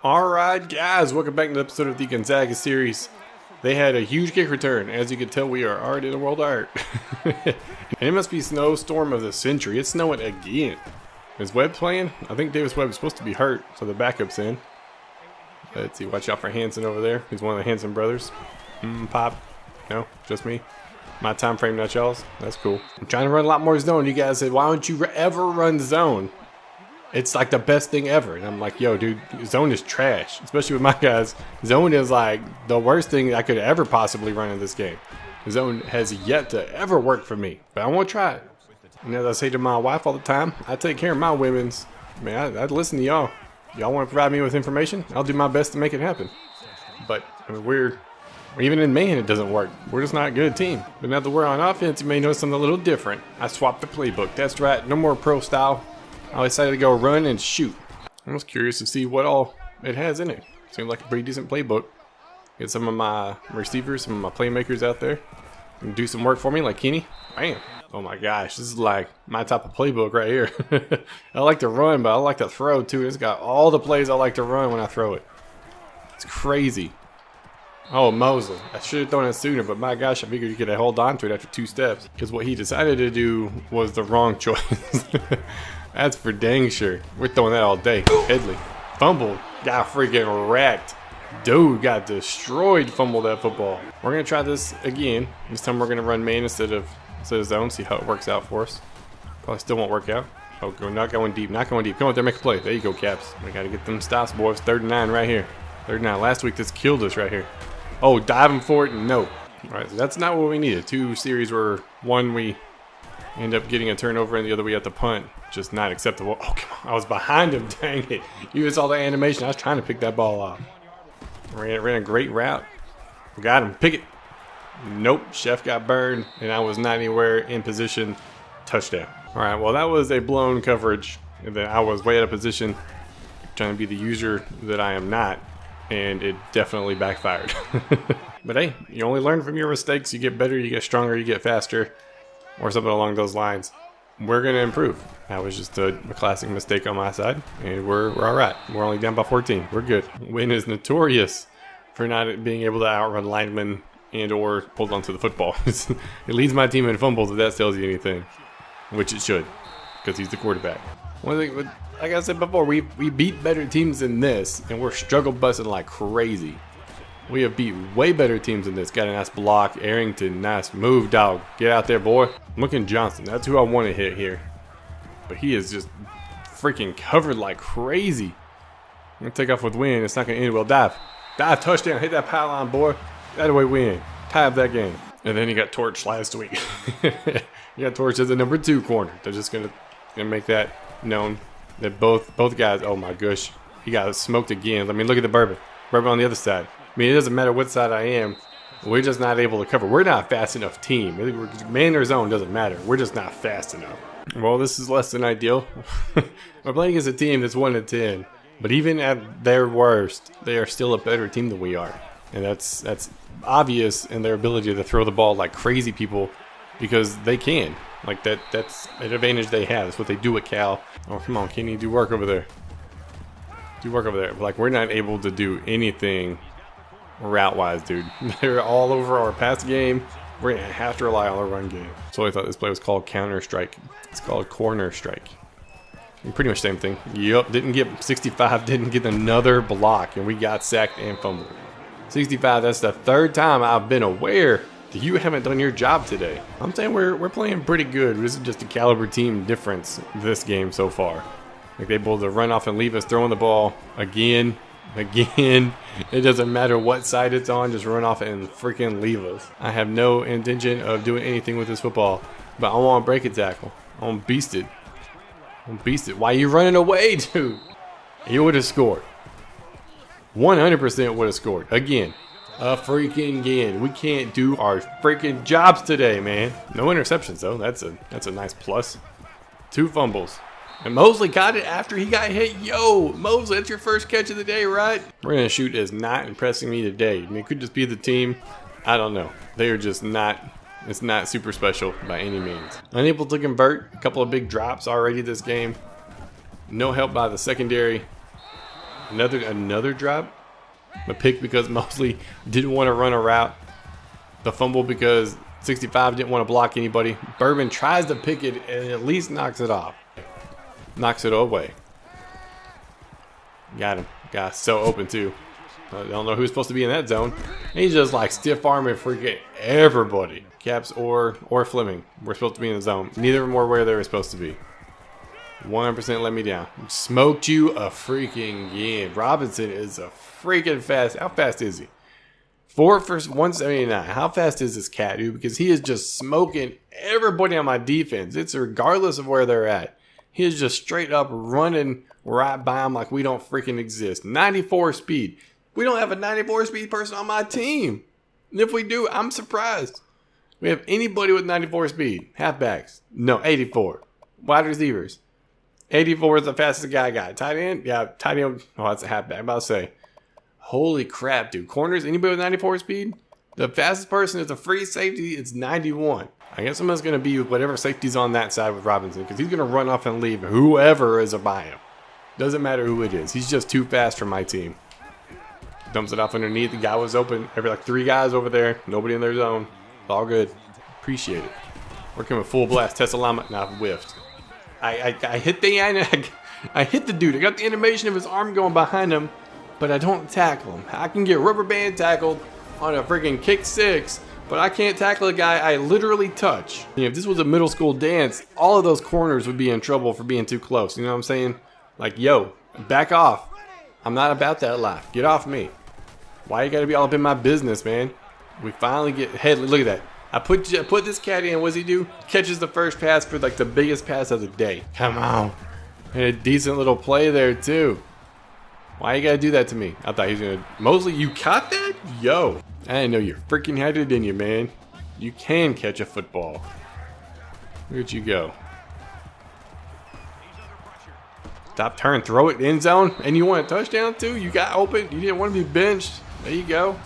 Alright guys, welcome back to the episode of the Gonzaga series. They had a huge kick return. As you can tell, we are already in the world art. And it must be snowstorm of the century. It's snowing again. Is Webb playing? I think Davis Webb is supposed to be hurt, so the backup's in. Let's see, watch out for Hanson over there. He's one of the Hanson brothers. Pop. No, just me. My time frame, not y'all's. That's cool. I'm trying to run a lot more zone. You guys said, why don't you ever run zone? It's like the best thing ever. And I'm like, yo, dude, zone is trash. Especially with my guys. Zone is like the worst thing I could ever possibly run in this game. Zone has yet to ever work for me. But I want to try it. And as I say to my wife all the time, I take care of my women's. Man, I'd listen to y'all. Y'all want to provide me with information? I'll do my best to make it happen. But I mean, even in man, it doesn't work. We're just not a good team. But now that we're on offense, you may notice something a little different. I swapped the playbook. That's right. No more pro style. I decided to go run and shoot. I was curious to see what all it has in it. Seems like a pretty decent playbook. Get some of my receivers, some of my playmakers out there, and do some work for me like Kenny. Bam. Oh my gosh, this is like my type of playbook right here. I like to run, but I like to throw too. It's got all the plays I like to run when I throw it. It's crazy. Oh, Mosley. I should have thrown it sooner, but my gosh, I figured you could have held on to it after 2 steps. Because what he decided to do was the wrong choice. That's for dang sure. We're throwing that all day. Headley. Fumbled. Got freaking wrecked. Dude got destroyed. Fumbled that football. We're going to try this again. This time we're going to run man instead of zone. See how it works out for us. Probably still won't work out. Oh, not going deep. Not going deep. Come on there, make a play. There you go, Caps. We got to get them stops, boys. 3rd and 9 right here. 3rd and 9. Last week this killed us right here. Oh, diving for it? No. All right, so that's not what we needed. 2 series where one we end up getting a turnover and the other we have to punt. Just not acceptable. Oh, come on. I was behind him. Dang it. You saw the animation. I was trying to pick that ball off. Ran a great route. Got him. Pick it. Nope. Chef got burned, and I was not anywhere in position. Touchdown. All right, well, that was a blown coverage. And then I was way out of position, trying to be the user that I am not. And it definitely backfired. But hey, you only learn from your mistakes. You get better, you get stronger, you get faster, or something along those lines. We're going to improve. That was just a classic mistake on my side, and we're all right. We're only down by 14. We're good. Wynn is notorious for not being able to outrun linemen and or hold on to the football. It leads my team in fumbles if that tells you anything, which it should, because he's the quarterback. One thing, like I said before, we beat better teams than this, and we're struggle busting like crazy. We have beat way better teams than this. Got a nice block. Arrington, nice move, dog. Get out there, boy. Looking Johnson. That's who I want to hit here. But he is just freaking covered like crazy. I'm going to take off with Wynn. It's not going to end well. Dive. Dive, touchdown. Hit that pylon, boy. That way, Wynn. Tie up that game. And then he got torched last week. He got torched as the number 2 corner. They're just going to make that known. That both guys, oh my gosh, he got smoked again. I mean, look at the Bourbon on the other side. I mean, it doesn't matter what side I am. We're just not able to cover. We're not a fast enough team. Man or zone doesn't matter. We're just not fast enough. Well, this is less than ideal. We're playing against a team that's 1-10, but even at their worst, they are still a better team than we are, and that's obvious in their ability to throw the ball like crazy people because they can. Like that's an advantage they have. That's what they do at Cal. Oh, come on, Kenny, do work over there. Do work over there. Like, we're not able to do anything route-wise, dude. They're all over our pass game. We're going to have to rely on the run game. So I thought this play was called Counter-Strike. It's called Corner Strike. Pretty much same thing. Yup, didn't get 65, didn't get another block, and we got sacked and fumbled. 65, that's the 3rd time I've been aware that you haven't done your job today. I'm saying we're playing pretty good. This is just a caliber team difference this game so far. Like, they able to run off and leave us throwing the ball again. It doesn't matter what side it's on, just run off and freaking leave us. I have no intention of doing anything with this football, but I want to break a tackle. I want to beast it. Why are you running away, dude? You would have scored. 100% would have scored. Again. We can't do our freaking jobs today, man. No interceptions, though. That's a nice plus. 2 fumbles. And Mosley got it after he got hit. Yo, Mosley, that's your first catch of the day, right? We're going to shoot is not impressing me today. I mean, it could just be the team. I don't know. They are just not, it's not super special by any means. Unable to convert. A couple of big drops already this game. No help by the secondary. Another drop. A pick because Mosley didn't want to run a route. The fumble because 65 didn't want to block anybody. Bourbon tries to pick it and at least knocks it off. Knocks it away. Got him. Got so open too. I don't know who's supposed to be in that zone. And he's just like stiff arming freaking everybody. Caps or Fleming were supposed to be in the zone. Neither of them were where they were supposed to be. 100% let me down. Smoked you a freaking game. Robinson is a freaking fast. How fast is he? 4 for 179. How fast is this cat, dude? Because he is just smoking everybody on my defense. It's regardless of where they're at. He is just straight up running right by him like we don't freaking exist. 94 speed. We don't have a 94 speed person on my team. And if we do, I'm surprised. We have anybody with 94 speed. Halfbacks. No, 84. Wide receivers. 84 is the fastest guy got. Tight end? Yeah, tight end. Oh, that's a halfback. I'm about to say. Holy crap, dude. Corners? Anybody with 94 speed? The fastest person is a free safety. It's 91. I guess someone's going to be whatever safety's on that side with Robinson because he's going to run off and leave whoever is by him. Doesn't matter who it is. He's just too fast for my team. Dumps it off underneath. The guy was open. Like 3 guys over there. Nobody in their zone. It's all good. Appreciate it. Working with full blast. Test alignment. Now whiffed. I hit I hit the dude. I got the animation of his arm going behind him, but I don't tackle him. I can get rubber band tackled on a freaking kick 6, but I can't tackle a guy I literally touch. You know, if this was a middle school dance, all of those corners would be in trouble for being too close. You know what I'm saying? Like, yo, back off. I'm not about that life. Get off me. Why you gotta be all up in my business, man? We finally get ahead. Look at that. I put this cat in. What does he do? Catches the first pass for like the biggest pass of the day. Come on. And a decent little play there too. Why you gotta do that to me? I thought he was gonna... Mosley, you caught that? Yo. I didn't know you freaking had it in you, man. You can catch a football. Where'd you go? Stop, turn, throw it end zone. And you want a touchdown too? You got open. You didn't want to be benched. There you go.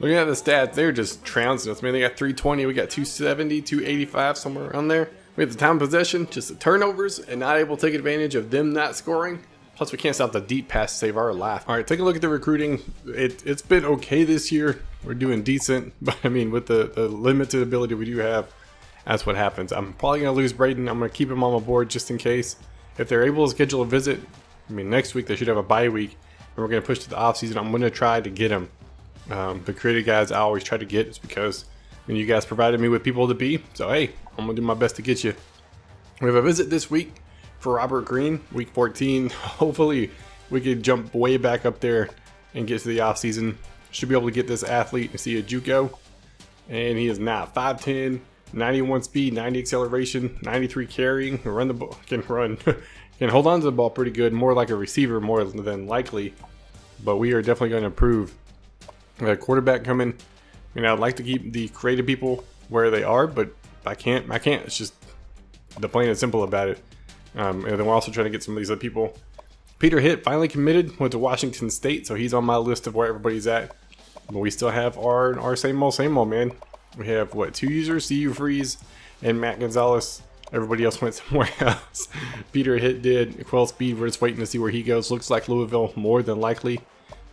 Looking at the stats, they're just trouncing us. Man, they got 320, we got 270, 285, somewhere around there. We have the time of possession, just the turnovers, and not able to take advantage of them not scoring. Plus, we can't stop the deep pass to save our life. All right, take a look at the recruiting. It's been okay this year. We're doing decent, but I mean, with the limited ability we do have, that's what happens. I'm probably going to lose Braden. I'm going to keep him on my board just in case. If they're able to schedule a visit, I mean, next week they should have a bye week, and we're going to push to the off season. I'm going to try to get him. The creative guys I always try to get is because you guys provided me with people to be. So, hey, I'm going to do my best to get you. We have a visit this week for Robert Green, week 14. Hopefully, we could jump way back up there and get to the off season. Should be able to get this athlete and see a JUCO. And he is not 5'10", 91 speed, 90 acceleration, 93 carrying, can run the ball, can hold on to the ball pretty good, more like a receiver more than likely. But we are definitely going to improve. We got a quarterback coming. I mean, I'd like to keep the creative people where they are, but I can't. It's just the plain and simple about it. And then we're also trying to get some of these other people. Peter Hitt finally committed, went to Washington State, so he's on my list of where everybody's at. But we still have our same old, man. We have, 2 users, CU Freeze and Matt Gonzalez. Everybody else went somewhere else. Peter Hitt did. Quell Speed, we're just waiting to see where he goes. Looks like Louisville, more than likely.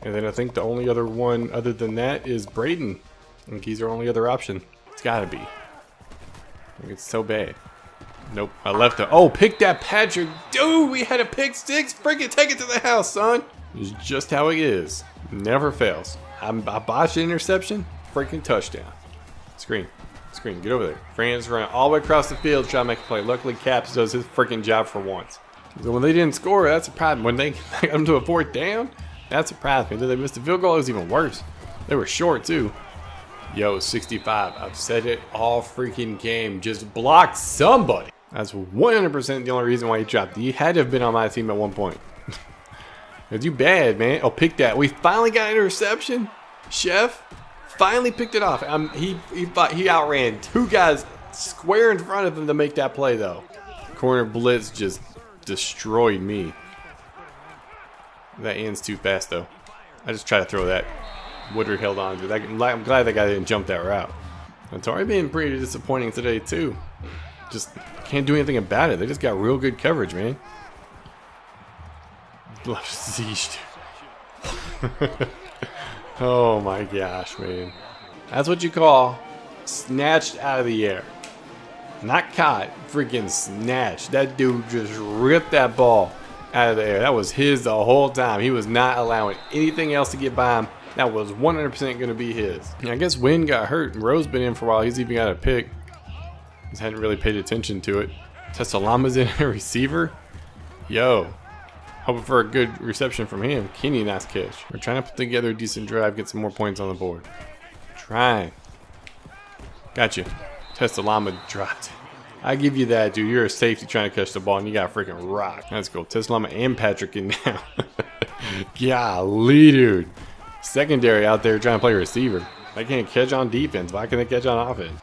And then I think the only other one other than that is Braden. I think he's our only other option. It's gotta be. I think it's so bad. Nope, I left it. Oh, pick that Patrick. Dude, we had a pick 6. Freaking take it to the house, son. It's just how it is. Never fails. I botched an interception. Freaking touchdown. Screen, get over there. Fran's running all the way across the field trying to make a play. Luckily, Caps does his freaking job for once. So when they didn't score, that's a problem. When they got them to a 4th down, that surprised me. Did they miss the field goal? It was even worse. They were short, too. Yo, 65. I've said it all freaking game. Just block somebody. That's 100% the only reason why he dropped. He had to have been on my team at one point. It's you bad, man. Oh, pick that. We finally got an interception. Chef finally picked it off. He outran 2 guys square in front of him to make that play, though. Corner blitz just destroyed me. That ends too fast, though. I just tried to throw that. Woodard held on to that. I'm glad that guy didn't jump that route. It's already been pretty disappointing today, too. just can't do anything about it. They just got real good coverage, man. Oh my gosh, man. That's what you call snatched out of the air. Not caught, freaking snatched. That dude just ripped that ball out of the air. That was his the whole time. He was not allowing anything else to get by him. That was 100% going to be his. And I guess Wynn got hurt and Rowe's been in for a while. He's even got a pick. Just hadn't really paid attention to it. Tessalama's in a receiver. Yo. Hoping for a good reception from him. Kenny, nice catch. We're trying to put together a decent drive, get some more points on the board. Trying. Gotcha. Tessalama dropped. I give you that, dude. You're a safety trying to catch the ball, and you got a freaking rock. Let's go. Tessalama and Patrick in now. Golly, dude. Secondary out there trying to play receiver. They can't catch on defense. Why can they catch on offense?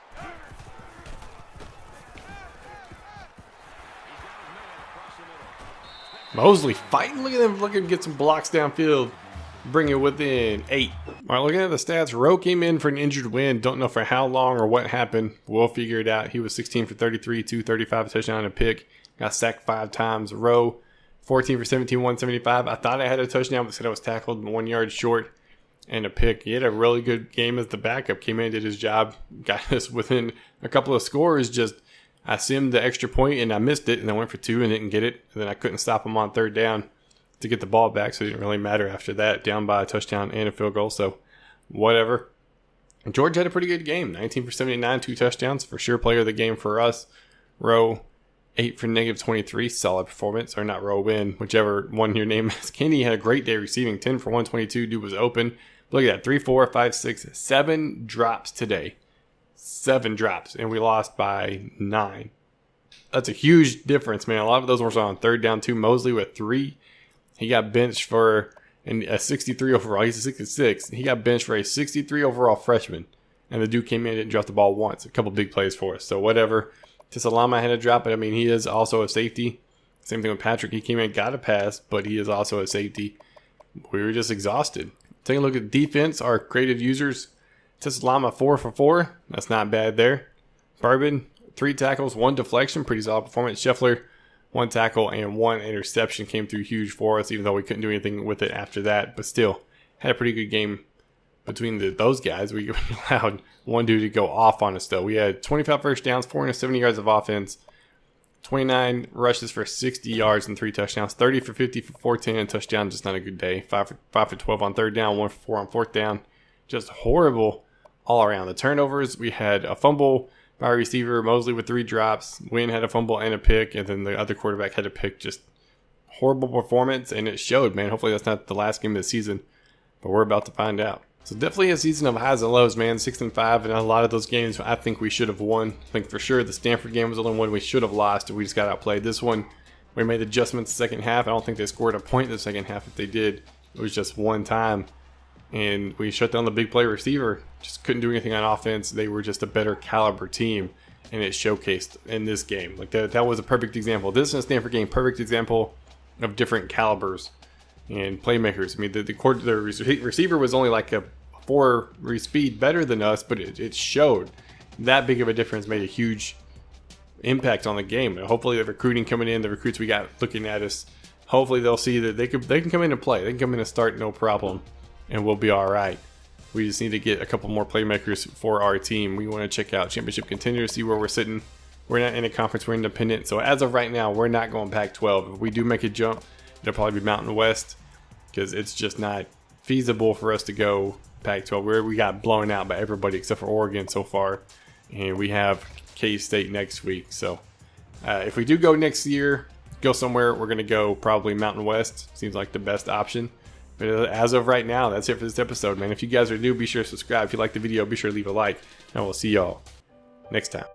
Mosley fighting. Look at them looking to get some blocks downfield. Bring it within 8. All right, looking at the stats, Rowe came in for an injured win. Don't know for how long or what happened. We'll figure it out. He was 16 for 33, 235, a touchdown and a pick. Got sacked 5 times. Rowe, 14 for 17, 175. I thought I had a touchdown, but said I was tackled 1 yard short and a pick. He had a really good game as the backup. Came in, did his job. Got us within a couple of scores. Just I simmed the extra point and I missed it, and I went for 2 and didn't get it. And then I couldn't stop him on 3rd down to get the ball back, so it didn't really matter after that. Down by a touchdown and a field goal, so whatever. George had a pretty good game. 19 for 79, 2 touchdowns. For sure player of the game for us. Rowe, 8 for -23. Solid performance. Or not Rowe, Win, whichever one your name is. Kenny had a great day receiving. 10 for 122. Dude was open. Look at that. 3, 4, 5, 6, 7 drops today. 7 drops, and we lost by 9. That's a huge difference, man. A lot of those were on 3rd down too. Mosley with 3. He got benched for a 63 overall. He's a 66. He got benched for a 63 overall freshman, and the dude came in and didn't drop the ball once. A couple big plays for us, so whatever. Tessalama had a drop, but I mean, he is also a safety. Same thing with Patrick. He came in, got a pass, but he is also a safety. We were just exhausted. Taking a look at defense, our creative users. Tessalama 4 for 4. That's not bad there. Bourbon, 3 tackles, 1 deflection. Pretty solid performance. Scheffler, 1 tackle and 1 interception. Came through huge for us, even though we couldn't do anything with it after that. But still, had a pretty good game between those guys. We allowed one dude to go off on us, though. We had 25 first downs, 470 yards of offense, 29 rushes for 60 yards and 3 touchdowns, 30 for 50 for 410 touchdown. Just not a good day. 5 for 12 on 3rd down, 1 for 4 on 4th down. Just horrible all around. The turnovers, we had a fumble by a receiver, Mosley with 3 drops. Wynn had a fumble and a pick, and then the other quarterback had a pick. Just horrible performance, and it showed, man. Hopefully that's not the last game of the season, but we're about to find out. So definitely a season of highs and lows, man. 6-5, and a lot of those games I think we should have won. I think for sure the Stanford game was the only one we should have lost, and we just got outplayed. This one, we made adjustments the second half. I don't think they scored a point in the second half. If they did, it was just one time. And we shut down the big play receiver. Just couldn't do anything on offense. They were just a better caliber team, and it showcased in this game. Like that was a perfect example. This is a Stanford game, perfect example of different calibers and playmakers. I mean, the receiver was only like a 4 speed better than us, but it showed that big of a difference. Made a huge impact on the game. And hopefully, the recruiting coming in, the recruits we got looking at us, hopefully they'll see that they can come in and play. They can come in and start, no problem. And we'll be all right. We just need to get a couple more playmakers for our team. We want to check out Championship Contender to see where we're sitting. We're not in a conference. We're independent. So as of right now, we're not going Pac-12. If we do make a jump, it'll probably be Mountain West, because it's just not feasible for us to go Pac-12. We got blown out by everybody except for Oregon so far. And we have K-State next week. So if we do go next year, go somewhere, we're going to go probably Mountain West. Seems like the best option. But as of right now, that's it for this episode, man. If you guys are new, be sure to subscribe. If you like the video, be sure to leave a like. And we'll see y'all next time.